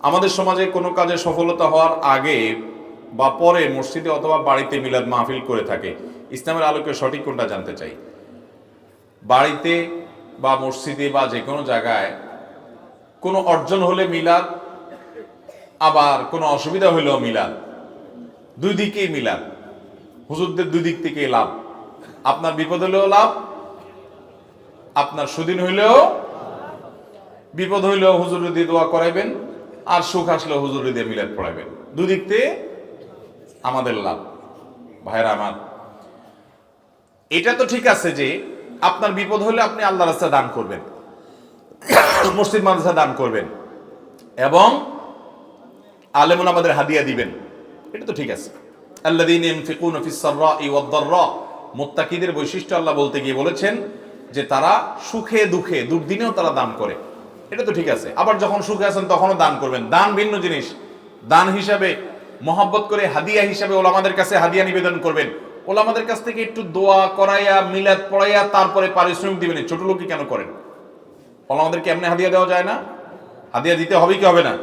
আমাদের সমাজে কোনো কাজে সফলতা হওয়ার আগে বা পরে মসজিদে অথবা বাড়িতে মিলাদ মাহফিল করে থাকে। ইসলামের আলোকে সঠিক কোনটা জানতে চাই। বাড়িতে বা মসজিদে বা যে কোনো জায়গায় কোনো অর্জন হলে মিলাদ, আবার কোনো অসুবিধা হলেও মিলাদ, দুই দিকেই মিলাদ। হুজুরদের দুই দিক থেকেই লাভ। আপনার বিপদ হলেও লাভ, আপনার সুদিন হইলেও, বিপদ হইলেও হুজুর দিয়ে দোয়া করাইবেন, আর সুখ আসলেও হুজুর দিয়ে মিলাদ পড়াইবেন। দুই দিক থেকে আমাদের লাভ। ভাইরা আমার, এটা তো ঠিক আছে যে আপনার বিপদ হলে আপনি আল্লাহ রাস্তায় দান করবেন, মসজিদ মাদ্রাসা দান করবেন, এবং আলেমুল আমাদের হাদিয়া দিবেন, এটা তো ঠিক আছে। আল্লাযীনা ইউনফিকুনা ফিস সাররাই ওয়াদ দাররা, মুত্তাকিদের বৈশিষ্ট্য আল্লাহ বলতে গিয়ে বলেছেন যে তারা সুখে দুঃখে দুর্দিনেও তারা দান করে, এটা তো ঠিক আছে। আবার যখন সুখে আছেন তখনও দান করবেন, দান ভিন্ন জিনিস। দান হিসাবে মহব্বত করে হাদিয়া হিসাবে ওলামাদের কাছে হাদিয়া নিবেদন করবেন, ওলামাদের কাছ থেকে একটু দোয়া করাইয়া মিলাদ পড়াইয়া তারপরে পারিশ্রমিক দিবেন। ছোট লোকই কেন করেন? ওলামাদেরকে এমনি হাদিয়া দেওয়া যায় না? হাদিয়া দিতে হবে কি হবে না?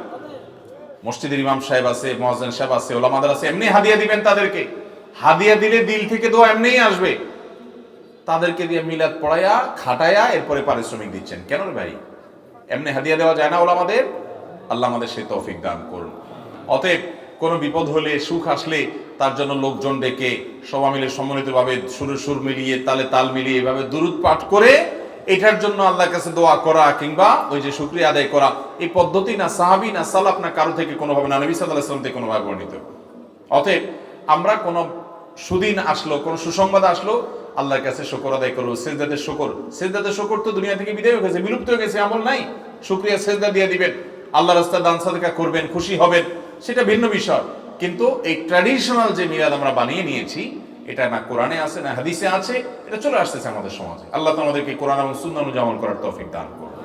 মসজিদের ইমাম সাহেব আছে, মুয়াজ্জিন সাহেব আছে, ওলামাদের আছে, এমনি হাদিয়া দিবেন তাদেরকে। হাদিয়া দিলে দিল থেকে দোয়া এমনিই আসবে। তাদেরকে দিয়ে মিলাদ পড়াইয়া খাটাইয়া এরপরে পারিশ্রমিক দিচ্ছেন কেন রে ভাই? এমনি হাদিয়া দেওয়া যায় না ওলামাদের? আল্লাহ আমাদের সেই তৌফিক দান করুন। অতএব কোনো বিপদ হলে, সুখ আসলে তার জন্য লোকজন ডেকে সবাই মিলে সম্মিলিতভাবে সুরে সুর মিলিয়ে তালে তাল মিলিয়ে এভাবে দুরূদ পাঠ করে এটার জন্য আল্লাহর কাছে দোয়া করা কিংবা ওই যে শুকরিয়া আদায় করা, এই পদ্ধতি না সাহাবী না সালাফ না কারো থেকে কোনোভাবে, না নবী সাল্লাল্লাহু আলাইহি ওয়াসাল্লাম থেকে কোনোভাবে বর্ণিত। অতএব আমরা কোনো সুদিন আসলো, কোনো সুসংবাদ আসলো, আল্লাহর কাছে শুকর আদায় করবো। সিজদাতে শুকর, সিজদাতে শুকর তো দুনিয়া থেকে বিদায় হয়ে গেছে, বিলুপ্ত হয়ে গেছে, আমল নাই। শুকরিয়া সিজদা দিয়ে দিবেন, আল্লাহর রাস্তায় দান সাদকা করবেন, খুশি হবেন, সেটা ভিন্ন বিষয়। কিন্তু এই ট্র্যাডিশনাল যে মিলাদ আমরা বানিয়ে নিয়েছি, এটা না কোরআনে আছে না হাদিসে আছে, এটা চলে আসতেছে আমাদের সমাজে। আল্লাহ তো আমাদেরকে কোরআন এবং সুন্নাহ অনুযায়ী আমল করার তৌফিক দান করুন।